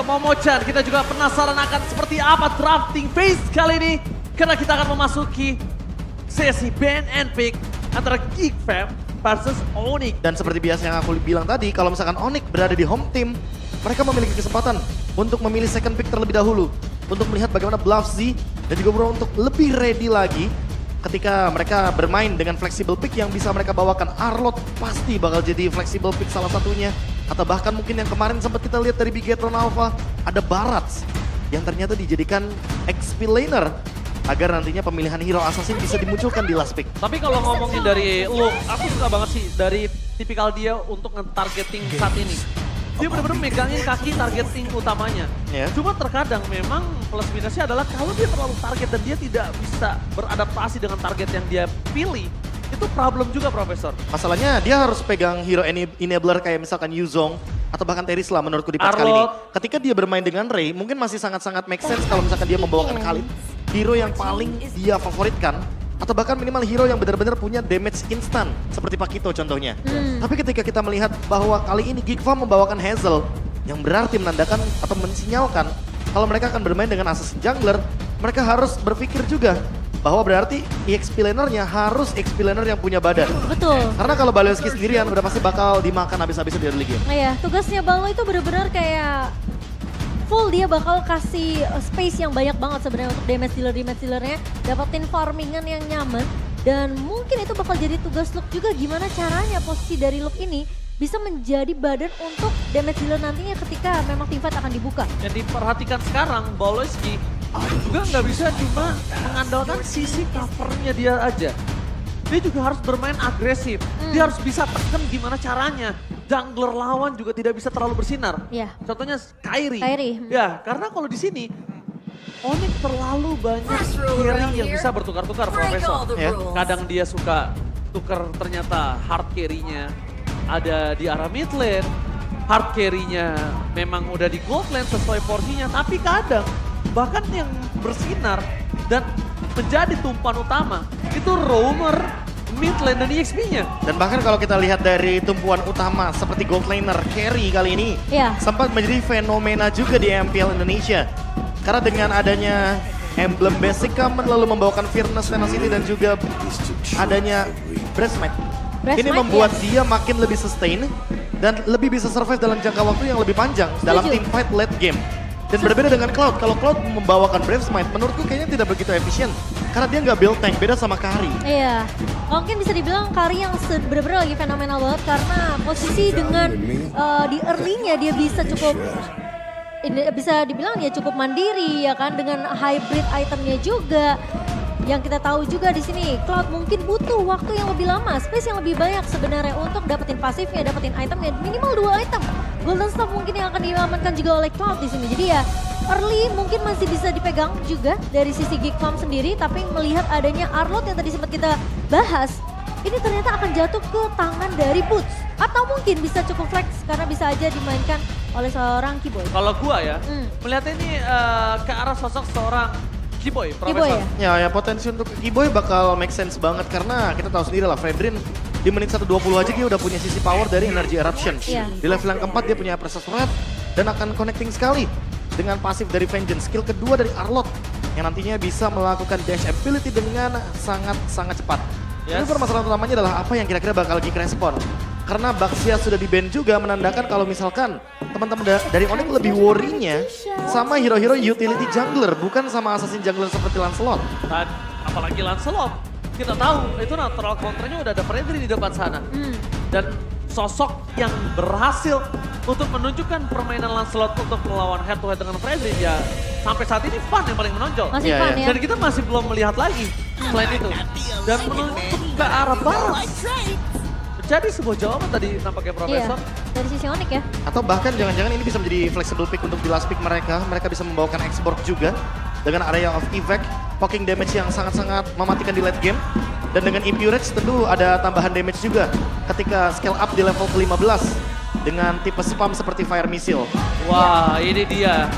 ke Momo-chan. Kita juga penasaran akan seperti apa drafting phase kali ini. Karena kita akan memasuki sesi ban and pick antara Geek Fam versus Onyx. Dan seperti biasa yang aku bilang tadi, kalau misalkan Onyx berada di home team, mereka memiliki kesempatan untuk memilih second pick terlebih dahulu. Untuk melihat bagaimana Bluff Z dan juga Bro untuk lebih ready lagi ketika mereka bermain dengan flexible pick yang bisa mereka bawakan. Arlot pasti bakal jadi flexible pick salah satunya. Atau bahkan mungkin yang kemarin sempat kita lihat dari Bigetron Alpha, ada Barats yang ternyata dijadikan XP laner agar nantinya pemilihan hero assassin bisa dimunculkan di last pick. Tapi kalau ngomongin dari look, aku suka banget sih dari tipikal dia untuk nge-targeting saat ini. Dia benar-benar megangin kaki targeting utamanya. Ya. Cuma terkadang memang plus minusnya adalah kalau dia terlalu target dan dia tidak bisa beradaptasi dengan target yang dia pilih, itu problem juga, Profesor. Masalahnya dia harus pegang hero enabler kayak misalkan Yuzong atau bahkan Terisla menurutku di patch kali ini. Ketika dia bermain dengan Ray, mungkin masih sangat-sangat make sense kalau misalkan dia membawakan Khalid, hero yang paling dia favoritkan. Atau bahkan minimal hero yang benar-benar punya damage instan, seperti Pakito contohnya. Tapi ketika kita melihat bahwa kali ini Geek Fam membawakan Hazel, yang berarti menandakan atau mensinyalkan kalau mereka akan bermain dengan Assassin Jungler, mereka harus berpikir juga bahwa berarti EXP lanernya harus XP laner yang punya badan. Betul. Karena kalau Baloyski sendirian udah pasti bakal dimakan habis-habisan di early game. Iya, tugasnya Balo itu benar-benar kayak full, dia bakal kasih space yang banyak banget sebenarnya untuk damage dealernya, dapetin farmingan yang nyaman, dan mungkin itu bakal jadi tugas Luke juga gimana caranya posisi dari Luke ini bisa menjadi badan untuk damage dealer nantinya ketika memang teamfight akan dibuka. Yang diperhatikan sekarang, Boloski juga nggak bisa cuma mengandalkan sisi covernya dia aja. Dia juga harus bermain agresif. Dia harus bisa tekan gimana caranya. Jungler lawan juga tidak bisa terlalu bersinar. Iya. Contohnya Kairi. Kairi. Ya, karena kalau di sini Onyx terlalu banyak carry yang bisa bertukar-tukar, Profesor. Ya. Kadang dia suka tukar ternyata hard carry-nya ada di arah mid lane. Hard carry-nya memang udah di gold lane sesuai porsinya. Tapi kadang bahkan yang bersinar dan menjadi tumpuan utama itu roamer, mid lane dan EXP-nya. Dan bahkan kalau kita lihat dari tumpuan utama seperti gold laner carry kali ini Iya. sempat menjadi fenomena juga di MPL Indonesia. Karena dengan adanya emblem basic common lalu membawakan Fearless Tenacity dan juga adanya Breastmate. Ini Breastmate, membuat ya. dia makin lebih sustain dan lebih bisa survive dalam jangka waktu yang lebih panjang dalam team fight late game. Dan berbeda dengan Cloud, kalau Cloud membawakan Brave Smite menurutku kayaknya tidak begitu efisien. Karena dia nggak build tank, beda sama Kari. Iya, mungkin bisa dibilang Kari yang bener-bener lagi fenomenal banget karena posisi dengan di early-nya dia bisa cukup, bisa dibilang ya cukup mandiri ya kan, dengan hybrid itemnya juga. Yang kita tahu juga di sini, Cloud mungkin butuh waktu yang lebih lama, space yang lebih banyak sebenarnya untuk dapetin pasifnya, dapetin itemnya, minimal 2 item. Golden Staff mungkin yang akan diamankan juga oleh Cloud di sini. Jadi ya early mungkin masih bisa dipegang juga dari sisi Geek Farm sendiri, tapi melihat adanya Arlot yang tadi sempat kita bahas, ini ternyata akan jatuh ke tangan dari Boots. Atau mungkin bisa cukup flex karena bisa aja dimainkan oleh seorang Keyboy. Kalau gua ya, melihat ini ke arah sosok seorang Keyboy, Keyboy Profesor. ya? Ya potensi untuk Keyboy bakal make sense banget karena kita tahu sendiri lah Fredrin di menit 1:20 aja dia udah punya sisi power dari Energy Eruption. Iya. Di level yang keempat dia punya Precious Red dan akan connecting sekali dengan pasif dari Vengeance. Skill kedua dari Arlot yang nantinya bisa melakukan dash ability dengan sangat-sangat cepat. Ini permasalahan utamanya adalah apa yang kira-kira bakal Geek respon. Karena Baxia sudah di-ban juga menandakan kalau misalkan teman-teman dari Onyx lebih worry-nya sama hero-hero utility jungler, bukan sama assassin jungler seperti Lancelot. Dan apalagi Lancelot, kita tahu itu natural counternya udah ada Fredrin di depan sana. Dan sosok yang berhasil untuk menunjukkan permainan Lancelot untuk melawan head to head dengan Fredrin ya sampai saat ini Fun yang paling menonjol. Masih Iya, fun iya. ya? Dan kita masih belum melihat lagi selain itu. Dan menuntut ke arah barat. Jadi sebuah jawaban tadi nampaknya Profesor. Iya, dari sisi Onyx ya. Atau bahkan jangan-jangan ini bisa menjadi flexible pick untuk di last pick mereka. Mereka bisa membawakan X-Borg juga dengan area of evac, poking damage yang sangat-sangat mematikan di late game. Dan dengan Impurage tentu ada tambahan damage juga ketika scale up di level ke-15 dengan tipe spam seperti Fire Missile. Wah, ini dia.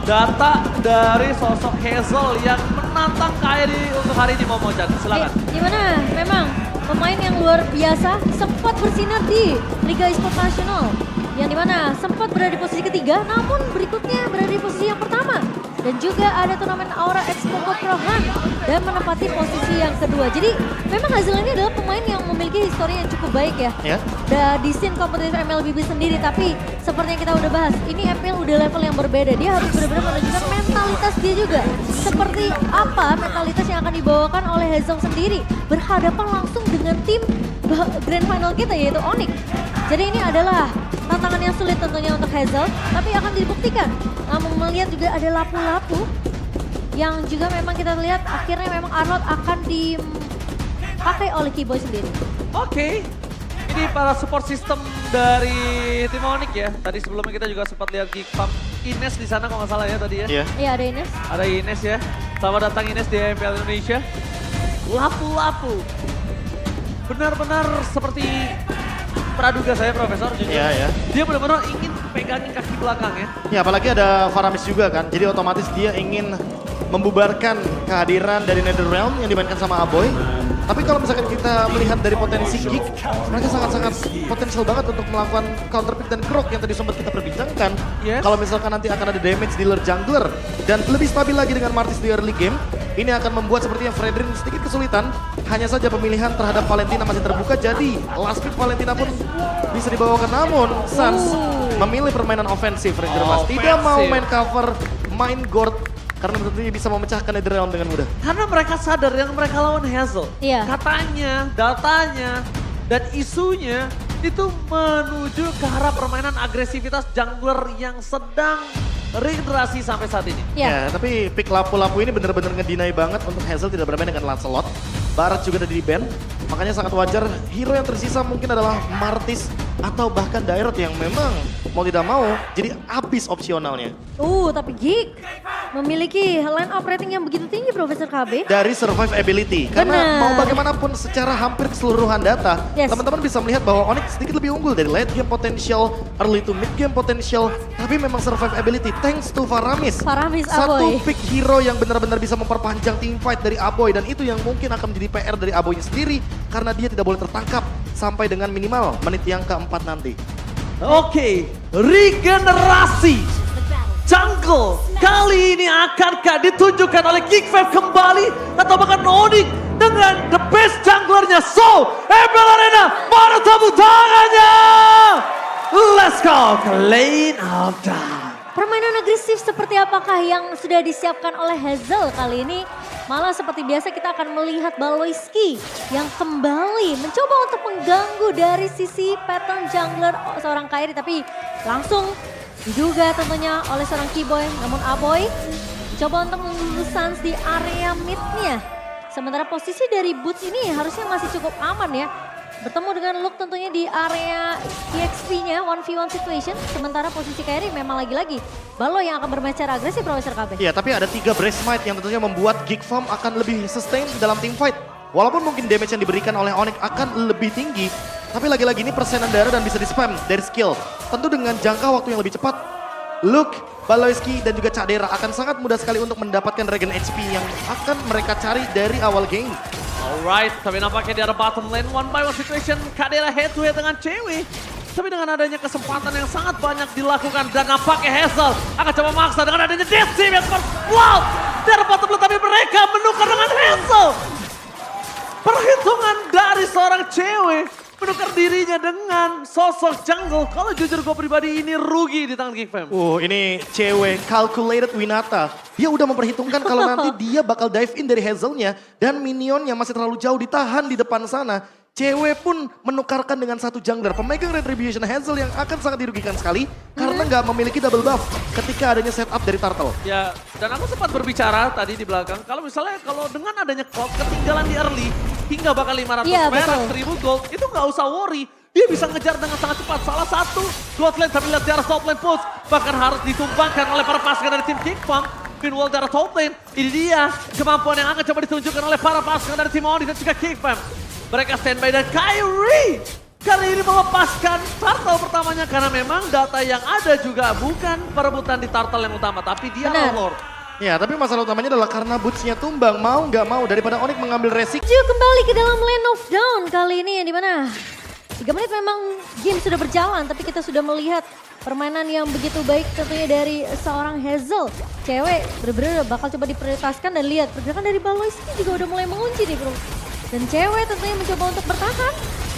Data dari sosok Hazel yang menantang Kairi untuk hari ini Momo-chan. Silakan. Gimana? Memang pemain yang luar biasa sempat bersinar di Liga Esports Nasional. Yang dimana sempat berada di posisi ketiga, namun berikutnya juga ada turnamen Aura Expo Prohan dan menempati posisi yang kedua. Jadi memang Hazel ini adalah pemain yang memiliki histori yang cukup baik ya. Ya. Di scene kompetitif MLBB sendiri, tapi seperti yang kita udah bahas, ini MPL udah level yang berbeda. Dia harus benar-benar menunjukkan mentalitas dia juga. Seperti apa mentalitas yang akan dibawakan oleh Hazel sendiri berhadapan langsung dengan tim Grand Final kita yaitu Onyx. Jadi ini adalah tantangan yang sulit tentunya untuk Hazel, tapi akan dibuktikan. Namun melihat juga ada lapu-lapu yang juga memang kita lihat akhirnya memang Arnold akan dipakai oleh Keyboy sendiri. Oke, ini para support system dari tim Onyx ya. Tadi sebelumnya kita juga sempat lihat Geek Farm. Ines di sana kalau nggak salah ya tadi ya. Iya. Iya ada Ines. Ada Ines ya. Selamat datang Ines di MPL Indonesia. Lapu-lapu. Benar-benar seperti praduga saya Profesor jujur. Iya, ya. Dia benar-benar ingin pegangin kaki belakang ya. Ya apalagi ada Faramis juga kan, jadi otomatis dia ingin membubarkan kehadiran dari Netherrealm yang dimainkan sama Aboy. Tapi kalau misalkan kita melihat dari potensi Geek, mereka sangat-sangat potensial banget untuk melakukan counter pick dan grok yang tadi sempat kita perbincangkan. Yes. Kalau misalkan nanti akan ada damage dealer jungler dan lebih stabil lagi dengan Martis di early game, ini akan membuat sepertinya Fredrin sedikit kesulitan. Hanya saja pemilihan terhadap Valentina masih terbuka, jadi last pick Valentina pun bisa dibawakan. Namun Suns memilih permainan ofensif, Ranger Mas. Tidak mau Ofensif. main cover, main guard, karena tentunya bisa memecahkan Netherrealm dengan mudah. Karena mereka sadar yang mereka lawan Hazel. Iya. Katanya, datanya, dan isunya itu menuju ke arah permainan agresivitas jungler yang sedang regenerasi sampai saat ini. Iya. Ya, tapi pick lapu-lapu ini benar-benar ngedinai banget untuk Hazel tidak bermain dengan Lancelot. Barat juga ada di ban, makanya sangat wajar hero yang tersisa mungkin adalah Martis atau bahkan Dairot yang memang mau tidak mau jadi habis opsionalnya. Tapi Geek memiliki line up rating yang begitu tinggi Profesor KB. Dari survive ability, karena Benar. mau bagaimanapun secara hampir keseluruhan data, Yes. teman-teman bisa melihat bahwa Onyx sedikit lebih unggul dari late game potential, early to mid game potential, tapi memang survive ability thanks to Faramis. Faramis Satu Aboy. pick hero yang benar-benar bisa memperpanjang team fight dari Aboy, dan itu yang mungkin akan menjadi PR dari Aboynya sendiri karena dia tidak boleh tertangkap sampai dengan minimal menit yang keempat nanti. Oke, regenerasi jungle kali ini akankah ditunjukkan oleh Geek5 kembali atau bahkan Onyx dengan the best junglernya? So, MPL Arena mana tepuk tangannya? Let's go ke lane of time. Permainan agresif seperti apakah yang sudah disiapkan oleh Hazel kali ini? Malah seperti biasa kita akan melihat Baloyski yang kembali mencoba untuk mengganggu dari sisi pattern jungler seorang Kairi. Tapi langsung diduga tentunya oleh seorang Keyboy. Namun Aboy coba untuk mengganggu Suns di area mid-nya. Sementara posisi dari Boots ini harusnya masih cukup aman ya. Bertemu dengan Luke tentunya di area EXP-nya 1v1 situation. Sementara posisi Kairi memang lagi-lagi Balo yang akan bermain secara agresif Profesor KB. Iya, tapi ada 3 Brace Might yang tentunya membuat Geek Farm akan lebih sustain dalam team fight. Walaupun mungkin damage yang diberikan oleh Onyx akan lebih tinggi, tapi lagi-lagi ini persenan darah dan bisa di-spam dari skill. Tentu dengan jangka waktu yang lebih cepat, Luke, Baloyski, dan juga Cadera akan sangat mudah sekali untuk mendapatkan regen HP yang akan mereka cari dari awal game. Alright, tapi nampaknya di arah bottom lane, one by one situation, Kadera head to head dengan cewek. Tapi dengan adanya kesempatan yang sangat banyak dilakukan dan nampaknya Hazel akan coba maksa dengan adanya Desi yang wow, di arah bottom lane, tapi mereka menukar dengan Hazel. Perhitungan dari seorang cewek menukar dirinya dengan sosok jungle. Kalau jujur gue pribadi ini rugi di tangan Geek5. Ini cewek calculated Winata. Dia udah memperhitungkan kalau nanti dia bakal dive in dari Hazelnya dan minionnya masih terlalu jauh ditahan di depan sana. Cewek pun menukarkan dengan satu jungler, pemegang Retribution Hazel yang akan sangat dirugikan sekali karena nggak memiliki double buff ketika adanya setup dari Turtle. Ya, dan aku sempat berbicara tadi di belakang, kalau misalnya dengan adanya Cloud ketinggalan di early, hingga bakal 500 Iya, perak, betul. 1000 gold, itu nggak usah worry. Dia bisa ngejar dengan sangat cepat. Salah satu gold lane tapi lihat di arah top lane push, bahkan harus ditumbangkan oleh para pasukan dari tim Geek5. Meanwhile di arah top lane, ini dia kemampuan yang akan coba ditunjukkan oleh para pasukan dari tim Onyx dan juga Geek5. Mereka standby dan Kairi kali ini melepaskan turtle pertamanya karena memang data yang ada juga bukan perebutan di turtle yang utama, tapi dia Benar. Lord. Ya, tapi masalah utamanya adalah karena bootsnya tumbang, mau nggak mau daripada Onyx mengambil resik. Menuju kembali ke dalam Lane of Dawn kali ini yang dimana 3 menit memang game sudah berjalan, tapi kita sudah melihat permainan yang begitu baik tentunya dari seorang Hazel. Cewek bener-bener bakal coba diprioritaskan dan lihat pergerakan dari Baloyski juga udah mulai mengunci nih bro. Dan cewek tentunya mencoba untuk bertahan.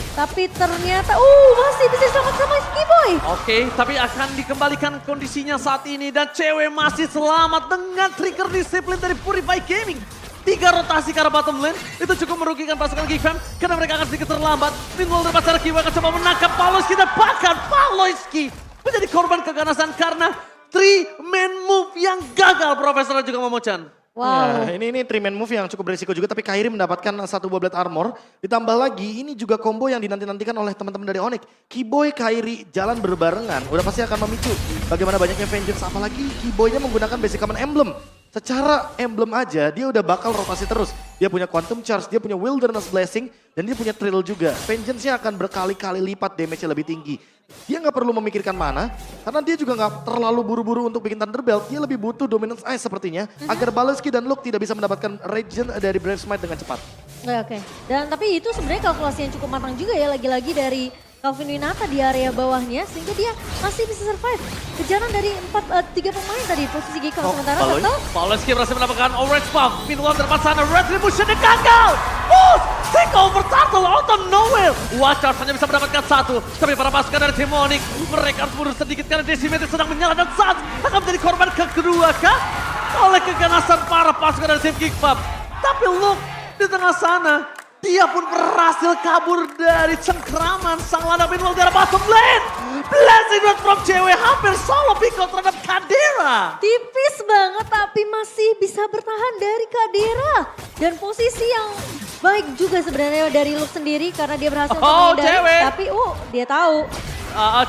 Tapi ternyata, masih bisa diselamatkan sama Skiboy. Oke, tapi akan dikembalikan kondisinya saat ini. Dan cewek masih selamat dengan trigger disiplin dari Purify Gaming. 3 rotasi ke arah bottom lane, itu cukup merugikan pasukan Geekfam. Karena mereka akan sedikit terlambat. Meanwhile dari pasar Kiwa akan coba menangkap Baloyski. Dan bahkan Baloyski menjadi korban keganasan karena 3-man move yang gagal, Profesor dan juga Momochan. Wow. Nah, ini 3-man move yang cukup berisiko juga, tapi Kairi mendapatkan 1 buah blade armor. Ditambah lagi, ini juga combo yang dinanti-nantikan oleh teman-teman dari Onyx. Kiboy, Kairi jalan berbarengan, udah pasti akan memicu bagaimana banyaknya vengeance. Apalagi Kiboynya menggunakan basic common emblem. Secara emblem aja, dia udah bakal rotasi terus. Dia punya Quantum Charge, dia punya Wilderness Blessing, dan dia punya Trill juga. Vengeance-nya akan berkali-kali lipat damage-nya lebih tinggi. Dia nggak perlu memikirkan mana, karena dia juga nggak terlalu buru-buru untuk bikin Thunder Belt. Dia lebih butuh Dominance Ice sepertinya, agar Baloyski dan Luke tidak bisa mendapatkan regen dari Brave Smite dengan cepat. Oke. Dan tapi itu sebenarnya kalkulasi yang cukup matang juga ya, lagi-lagi dari Calvin Winata di area bawahnya, sehingga dia masih bisa survive. Kejaran dari 3 pemain tadi, posisi Geekfam. Sementara Turtle, Baloyski berhasil mendapatkan orange buff. Meanwhile terdepan sana Retribution-nya gagal. Take over Turtle out of nowhere. Watchers hanya bisa mendapatkan 1. Tapi para pasukan dari tim Onyx, mereka harus mundur sedikit karena Decimator sedang menyala. Dan saat akan menjadi korban kedua kah? Oleh keganasan para pasukan dari tim Geekfam. Tapi Luke di tengah sana, dia pun berhasil kabur dari cengkraman sang lada Meanwhile dari bottom lane. Blessing Rod from cewek hampir solo pick out terhadap Kadira. tipis banget tapi masih bisa bertahan dari Kadira. Dan posisi yang baik juga sebenarnya dari Luke sendiri karena dia berhasil menghindari. cewek. Tapi dia tahu.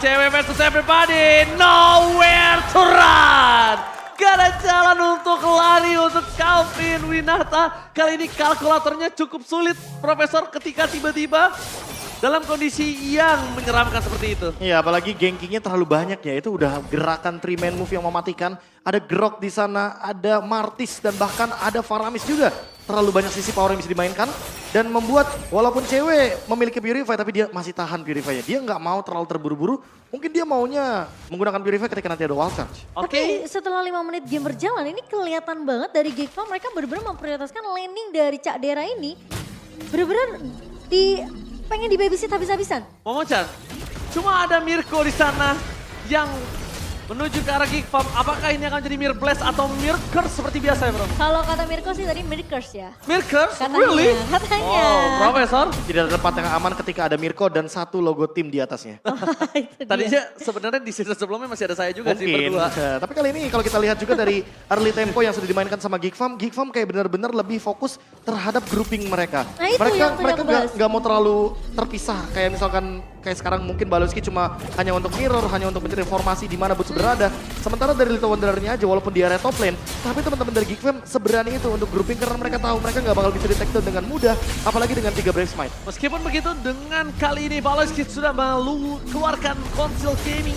Cewek versus everybody, nowhere to run. Gak ada jalan untuk lari untuk Calvin Winata. Kali ini kalkulatornya cukup sulit, Profesor, ketika tiba-tiba dalam kondisi yang menyeramkan seperti itu. Iya, apalagi gankingnya terlalu banyak ya. Itu udah gerakan 3-man move yang mematikan. Ada Grok di sana, ada Martis, dan bahkan ada Faramis juga. Terlalu banyak sisi power yang bisa dimainkan. Dan membuat walaupun cewek memiliki Purify, tapi dia masih tahan Purify-nya. Dia nggak mau terlalu terburu-buru. Mungkin dia maunya menggunakan Purify ketika nanti ada Wild Charge. Tapi setelah 5 menit game berjalan ini kelihatan banget dari Geekfam mereka benar-benar memprioritaskan laning dari Cak Dera ini. Benar-benar pengen di babysit habis-habisan. Momochan, cuma ada Mirko di sana yang menuju ke arah Geekfam. Apakah ini akan jadi Mir Blast atau Mir Curse seperti biasa ya, Bro? Kalau kata Mirko sih tadi Mirkers ya. Mir Curse? Katanya, Really? katanya. Oh, Profesor. Tidak ada tempat yang aman ketika ada Mirko dan 1 logo tim di atasnya. Itu dia. Tadinya sebenarnya di season sebelumnya masih ada saya juga sih berdua. Tapi kali ini kalau kita lihat juga dari early tempo yang sudah dimainkan sama Geekfam kayak benar-benar lebih fokus terhadap grouping mereka. Nah, itu yang mereka nggak mau terlalu terpisah kayak misalkan kayak sekarang mungkin Baloyski cuma hanya untuk mirror, hanya untuk mencari informasi di mana Boots berada. Sementara dari Little Wanderer-nya aja walaupun di area top lane, tapi teman-teman dari Geekfam seberani itu untuk grouping karena mereka tahu mereka nggak bakal bisa di take down dengan mudah, apalagi dengan 3 Brave Smite. Meskipun begitu, dengan kali ini Baloyski sudah keluarkan Conceal Gaming.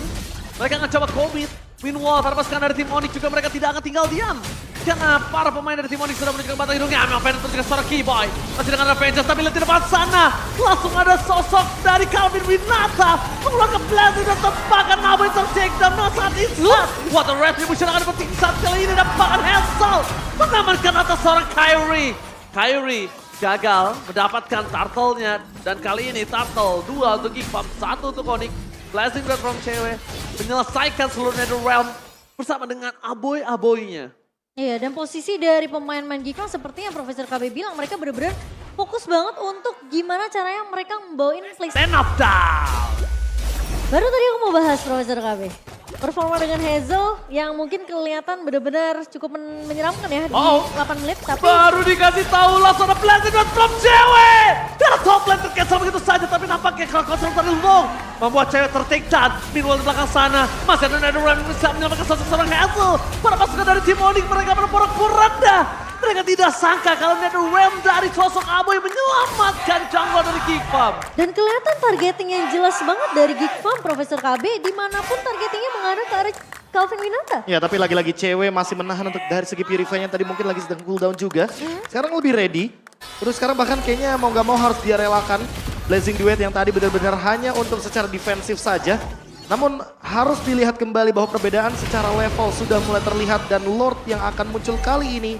Mereka akan coba commit. Meanwhile, para pasukan dari tim Onyx juga mereka tidak akan tinggal diam. Karena para pemain dari tim Onyx sudah menuju ke batang hidungnya. Amel Phantom juga seorang Keyboy. Masih dengan Avengers, tapi lihat di depan sana. Langsung ada sosok dari Calvin Winata. Mengeluarkan blessing dan tebakan Nabai tertakedown. Nah saat instant. What a retribution akan penting saat kali ini. Dan bahkan Hansel mengamankan atas seorang Kyrie. Kyrie gagal mendapatkan turtle-nya. Dan kali ini turtle 2 untuk Geekfam, 1 untuk Onyx. Blessing Rod from cewek menyelesaikan seluruh Netherrealm bersama dengan aboy-aboynya. Iya, dan posisi dari pemain-pemain Geekfam seperti yang Profesor KB bilang, mereka benar-benar fokus banget untuk gimana caranya mereka membawain play. Stand up down. Baru tadi aku mau bahas Profesor KB. Performa dengan Hazel yang mungkin kelihatan benar-benar cukup menyeramkan ya di 8 menit. Tapi Baru dikasih tahu langsung ada blessing Rod from cewek. Karena top lane tercancel begitu saja, tapi nampaknya kalau kontrol dari long membuat cewek tertake down. Meanwhile di belakang sana masih ada Netherrealm yang bisa menyelamatkan seorang Hazel. Para pasukan dari tim Onyx mereka berporak-poranda. Mereka tidak sangka kalau Netherrealm dari sosok Aboy menyelamatkan jungle dari Geekfam. dan kelihatan targeting yang jelas banget dari Geekfam Profesor KB dimanapun targetingnya mengarah ke arah Calvin Winata. Ya tapi lagi-lagi cewek masih menahan untuk dari segi Purify-nya tadi mungkin lagi sedang cooldown juga. Sekarang lebih ready. Terus sekarang bahkan kayaknya mau gak mau harus dia relakan. Blazing Duet yang tadi benar-benar hanya untuk secara defensif saja. Namun harus dilihat kembali bahwa perbedaan secara level sudah mulai terlihat dan Lord yang akan muncul kali ini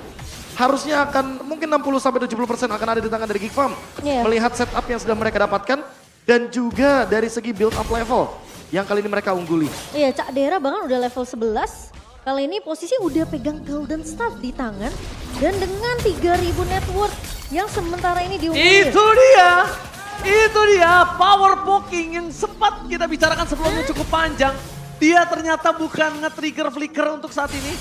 harusnya akan mungkin 60-70% akan ada di tangan dari Geek Farm. Melihat setup yang sudah mereka dapatkan dan juga dari segi build up level yang kali ini mereka ungguli. Iya, Cak Dera bahkan udah level 11. Kali ini posisi udah pegang Golden Staff di tangan dan dengan 3.000 net worth yang sementara ini diungguli. Itu dia power poking yang sempat kita bicarakan sebelumnya cukup panjang. Dia ternyata bukan nge-trigger flicker untuk saat ini.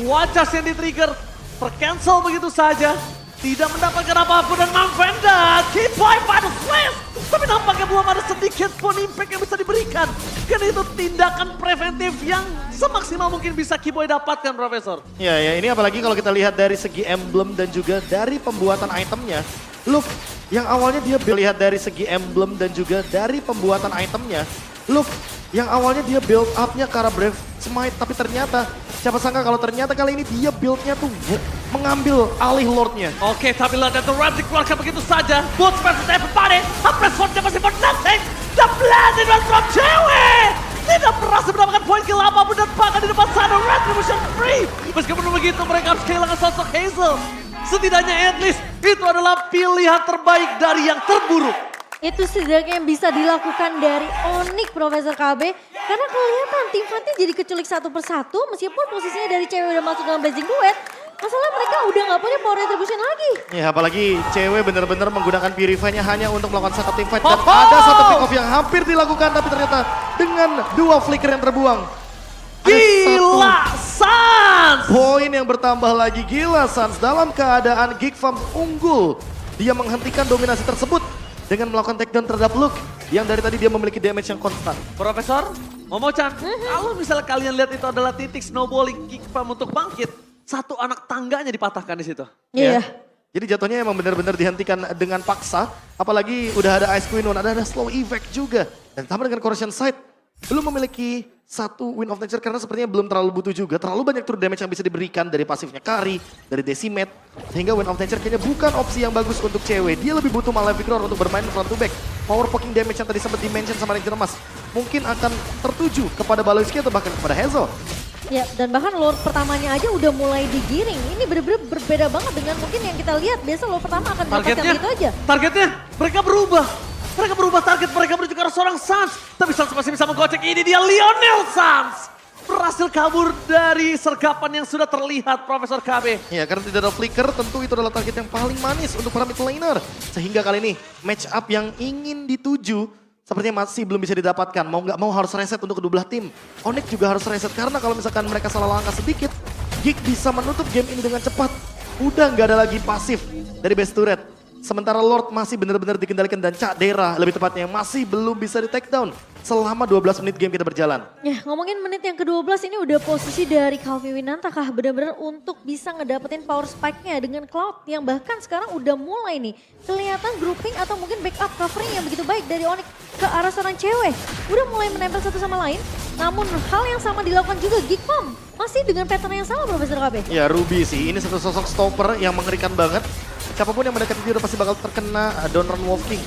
Wacas yang di-trigger tercancel begitu saja. Tidak mendapatkan apapun dan Manvenda keep wipe pada slash. Tapi nampaknya belum ada sedikit pun impact yang bisa diberikan. Karena itu tindakan preventif yang semaksimal mungkin bisa Kiboy dapatkan, Profesor. Ya, ini apalagi kalau kita lihat dari segi emblem dan juga dari pembuatan itemnya. Look, yang awalnya dia lihat dari segi emblem dan juga dari pembuatan itemnya. Look, yang awalnya dia build up-nya ke arah Brave Smite, tapi ternyata siapa sangka kalau ternyata kali ini dia build-nya tuh mengambil alih Lord-nya. Oke, tapi lihat The Ram dikeluarkan begitu saja. Both versus everybody. Hapres Sword-nya masih for nothing. The Blended One from cewek. Tidak berhasil mendapatkan poin kill apapun dan bahkan di depan sana Retribution free. Meskipun begitu mereka harus kehilangan sosok Hazel. Setidaknya at least itu adalah pilihan terbaik dari yang terburuk. Itu setidaknya yang bisa dilakukan dari Onyx Profesor KB. Karena kelihatan tim Fatih jadi keculik satu persatu meskipun posisinya dari cewek udah masuk dalam Blazing Duet. Masalah mereka udah gak punya power retribution lagi. Ya apalagi cewek benar-benar menggunakan Purify-nya hanya untuk melakukan satu team fight. Dan ada satu pick off yang hampir dilakukan tapi ternyata dengan 2 flicker yang terbuang. Gila Sans! Poin yang bertambah lagi, gila Sans. Dalam keadaan Geek Farm unggul, dia menghentikan dominasi tersebut dengan melakukan takedown terhadap Luke yang dari tadi dia memiliki damage yang konstan. Profesor, Momo-chan, kalau misalnya kalian lihat itu adalah titik snowballing Geek Farm untuk bangkit, satu anak tangganya dipatahkan di situ. Iya. Jadi jatuhnya emang benar-benar dihentikan dengan paksa, apalagi udah ada Ice Queen One, ada slow effect juga. Dan sama dengan Corrosion Sight, belum memiliki satu Wind of Nature karena sepertinya belum terlalu butuh juga. Terlalu banyak true damage yang bisa diberikan dari pasifnya Kari, dari Decimate. Sehingga Wind of Nature kayaknya bukan opsi yang bagus untuk cewek. Dia lebih butuh Malefic Roar untuk bermain front to back. Power poking damage yang tadi sempat dimention sama Ranger Emas mungkin akan tertuju kepada Baloyski atau bahkan kepada Hazel. Ya, dan bahkan Lord pertamanya aja udah mulai digiring. Ini bener-bener berbeda banget dengan mungkin yang kita lihat. Biasa Lord pertama akan dapatkan gitu aja. Targetnya mereka berubah. Mereka berubah target, mereka menuju ke arah seorang Sans. Tapi Sans masih bisa menggocek, ini dia Lionel Sans. Berhasil kabur dari sergapan yang sudah terlihat Profesor KB. Ya karena tidak ada flicker tentu itu adalah target yang paling manis untuk para mid laner. Sehingga kali ini match up yang ingin dituju sepertinya masih belum bisa didapatkan. Mau nggak mau harus reset untuk kedua belah tim. Onyx juga harus reset karena kalau misalkan mereka salah langkah sedikit, Geek bisa menutup game ini dengan cepat. Udah nggak ada lagi pasif dari base turret. Sementara Lord masih benar-benar dikendalikan dan Cak Dera lebih tepatnya masih belum bisa di take down selama 12 menit game kita berjalan. Ya ngomongin menit yang ke-12 ini udah posisi dari Calvi Winanta kah benar-benar untuk bisa ngedapetin power spike-nya dengan Cloud yang bahkan sekarang udah mulai nih kelihatan grouping atau mungkin backup covering yang begitu baik dari Onyx ke arah seorang cewek. Udah mulai menempel satu sama lain, namun hal yang sama dilakukan juga Geek Farm. Masih dengan pattern yang sama Profesor KB. Ya Ruby sih, ini satu sosok stopper yang mengerikan banget. Siapapun yang mendekati dia udah pasti bakal terkena Down Run Wolf King.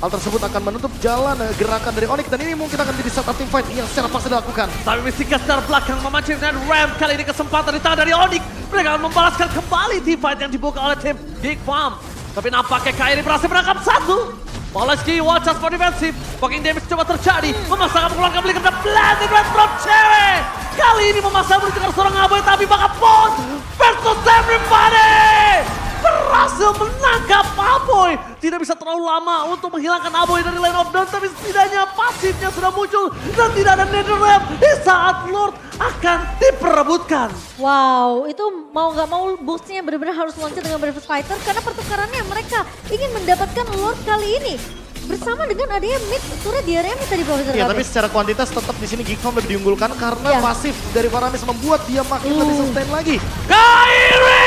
Hal tersebut akan menutup jalan gerakan dari Onyx dan ini mungkin akan jadi setup team fight yang secara paksa dilakukan. Tapi Mystica secara belakang memancing dan Ram kali ini kesempatan di tangan dari Onyx. Mereka akan membalaskan kembali team fight yang dibuka oleh tim Geek Farm. Tapi nampaknya Kairi berhasil menangkap satu. Baloyski watch out for defensive. Poking damage coba terjadi. Memaksakan mengeluarkan beli kerja Blended Red from cewek. Kali ini memaksa menuju seorang Aboy tapi bakal Pon versus everybody. Berhasil menangkap Aboy. Tidak bisa terlalu lama untuk menghilangkan Aboy dari line of down. Tapi setidaknya pasifnya sudah muncul. Dan tidak ada Netherrealm di saat Lord akan diperebutkan. Wow, itu mau gak mau boostnya benar-benar harus loncat dengan Breakfast Fighter. Karena pertukarannya mereka ingin mendapatkan Lord kali ini. Bersama dengan adanya mid turret di area mid tadi Profesor Ya KB. tapi secara kuantitas tetap di sini Geek Farm lebih diunggulkan karena pasif dari Faramis membuat dia makin lebih sustain lagi. Kairi!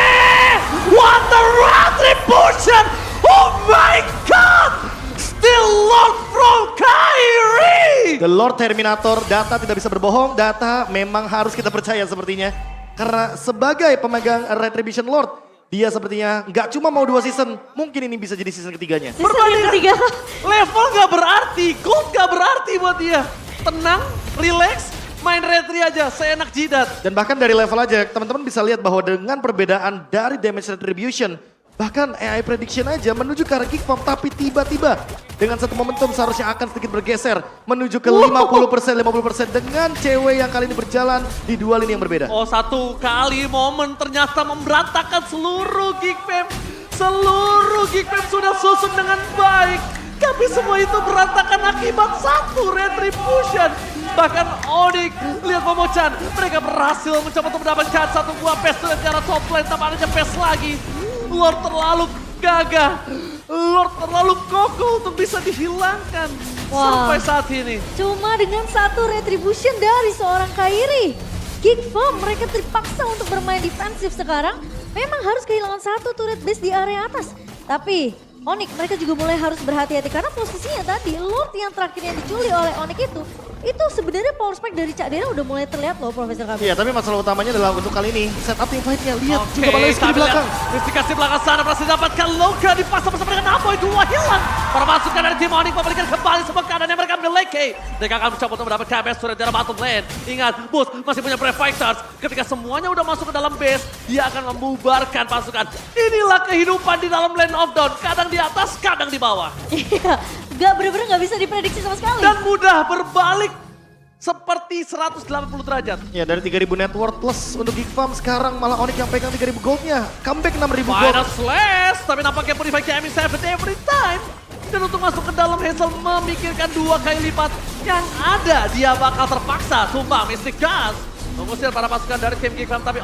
What the retribution! Oh my god! Still Lord from Kairi! The Lord Terminator, data tidak bisa berbohong, data memang harus kita percaya sepertinya. Karena sebagai pemegang Retribution Lord, dia sepertinya nggak cuma mau 2 season, mungkin ini bisa jadi season ketiganya. Season yang ketiga. Level gak berarti, gold gak berarti buat dia. Tenang, relax, main retri aja, seenak jidat. Dan bahkan dari level aja, teman-teman bisa lihat bahwa dengan perbedaan dari damage retribution, bahkan AI prediction aja menuju ke arah Geek Farm, tapi tiba-tiba dengan satu momentum seharusnya akan sedikit bergeser menuju ke 50% dengan cewek yang kali ini berjalan di 2 lini yang berbeda. Oh, satu kali momen ternyata memberantakan seluruh Geek Fam. Seluruh Geek Fam sudah susun dengan baik. Tapi semua itu berantakan akibat satu retribution. Bahkan Onyx, lihat Momochan, mereka berhasil mencoba untuk mendapatkan satu buah pes dari arah top lane, tapi ada pes lagi. Lord terlalu gagah, Lord terlalu kokoh untuk bisa dihilangkan sampai saat ini. Cuma dengan satu retribution dari seorang Kairi, Geek Farm mereka terpaksa untuk bermain defensif sekarang. Memang harus kehilangan satu turret base di area atas. Tapi Onyx mereka juga mulai harus berhati-hati karena posisinya tadi Lord yang terakhir yang dicuri oleh Onyx itu sebenarnya power spike dari Cak Dera udah mulai terlihat loh Profesor Kabe. Iya, tapi masalah utamanya adalah untuk kali ini setup team fight-nya. Lihat juga Baloyski di tapi belakang. Investigasi belakang sana berhasil dapatkan Loka dipasang bersama dengan Apoy, 2 hilang. Para pasukan dari tim Onyx memberikan kembali semua keadaan yang mereka miliki. Mereka akan mencoba untuk mendapatkan base turret dari bottom lane. Ingat, Bus masih punya Brave Fighters. Ketika semuanya udah masuk ke dalam base, dia akan membubarkan pasukan. Inilah kehidupan di dalam Land of Dawn. Kadang di atas, kadang di bawah. Iya, bener-bener gak bisa diprediksi sama sekali. Dan mudah berbalik seperti 180 derajat. Ya, dari 3000 net worth plus untuk Geek Farm, sekarang malah Onyx yang pegang 3000 goldnya. Comeback 6000 gold. Final slash, tapi nampaknya Purify Gaming save it every time. Dan untuk masuk ke dalam Hazel memikirkan 2 kali lipat. Yang ada dia bakal terpaksa tumbang Mystic Gas. Mengusir para pasukan dari tim Geek Farm, tapi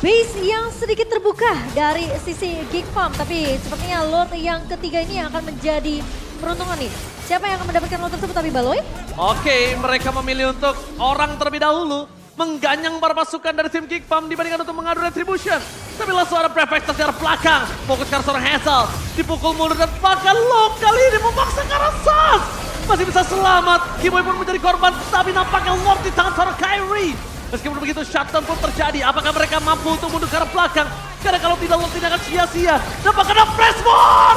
Base yang sedikit terbuka dari sisi Geek Farm, tapi sepertinya Lord yang ketiga ini yang akan menjadi peruntungan nih. Siapa yang akan mendapatkan Lord tersebut tapi Baloy? Oke, mereka memilih untuk orang terlebih dahulu mengganyang para pasukan dari tim Geek Farm dibandingkan untuk mengadu retribution. Tapi langsung ada Prefector dari belakang, fokus ke arah seorang Hazel, dipukul mundur dan bahkan Lo kali ini memaksa ke arah Sans. Masih bisa selamat, Kimoy pun menjadi korban, tapi nampaknya Lord di tangan seorang Kairi. Meskipun begitu, shutdown pun terjadi. Apakah mereka mampu untuk mundur ke arah belakang? Karena kalau tidak, Lord tidak akan sia-sia. Dapat kena Freshborn!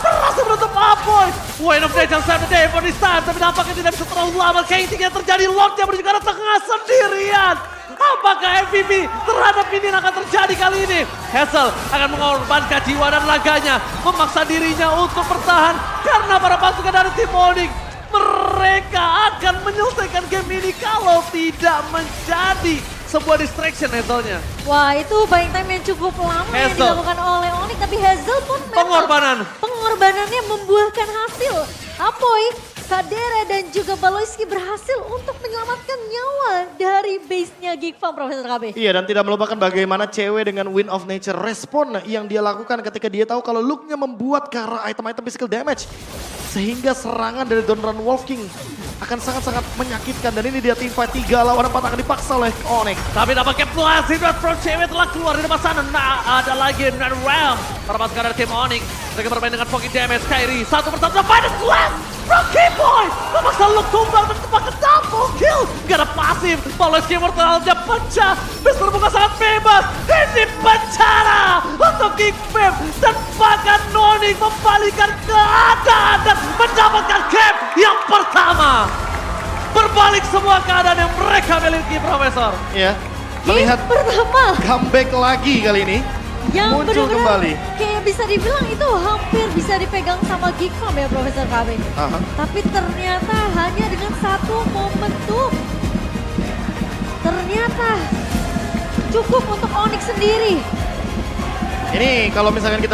Berhasil menutup Apoy. Wayne of Nature save the day for this time. Tapi nampaknya tidak bisa terlalu lama. Kayaknya yang terjadi, Lord yang menuju ke arah tengah sendirian. Apakah MVP terhadap ini akan terjadi kali ini? Hazel akan mengorbankan jiwa dan raganya. Memaksa dirinya untuk bertahan. Karena para pasukan dari tim Onyx, mereka akan menyelesaikan game ini kalau tidak menjadi sebuah distraction Hazelnya. Wah, itu buying time yang cukup lama yang Hazel. dilakukan oleh Onyx, tapi Hazel pun memang pengorbanannya membuahkan hasil. Apoy, Kadera dan juga Baloyski berhasil untuk menyelamatkan nyawa dari base-nya Geek Farm, Profesor KB. Iya, dan tidak melupakan bagaimana cewek dengan Wind of Nature respon yang dia lakukan ketika dia tahu kalau look-nya membuat ke arah item-item physical damage. Sehingga serangan dari Donran Wolf King akan sangat-sangat menyakitkan. Dan ini dia tim fight 3 lawan 4 akan dipaksa oleh Onyx. Tapi nampaknya Blast Hydra from cewek telah keluar di depan sana. Nah, ada lagi Net Realm. Para pasukan dari tim Onyx. Mereka bermain dengan pocket damage. Kairi, satu persatu. Final Blast from Keyboy. Memaksa look tumbang dan tembakan double kill. Gak ada pasif. Baloyski mortalnya pecah. Base terbuka sangat bebas. Ini penjara untuk Geek Fam. Dan bahkan Onyx membalikan keadaan dan mendapatkan game yang pertama. Berbalik semua keadaan yang mereka miliki, Profesor. Ya, melihat Pertama comeback lagi kali ini. yang Muncul kembali. kayak bisa dibilang itu hampir bisa dipegang sama Geek Farm ya Profesor KB. Aha. Tapi ternyata hanya dengan satu momentum. Ternyata cukup untuk Onyx sendiri. Ini kalau misalkan kita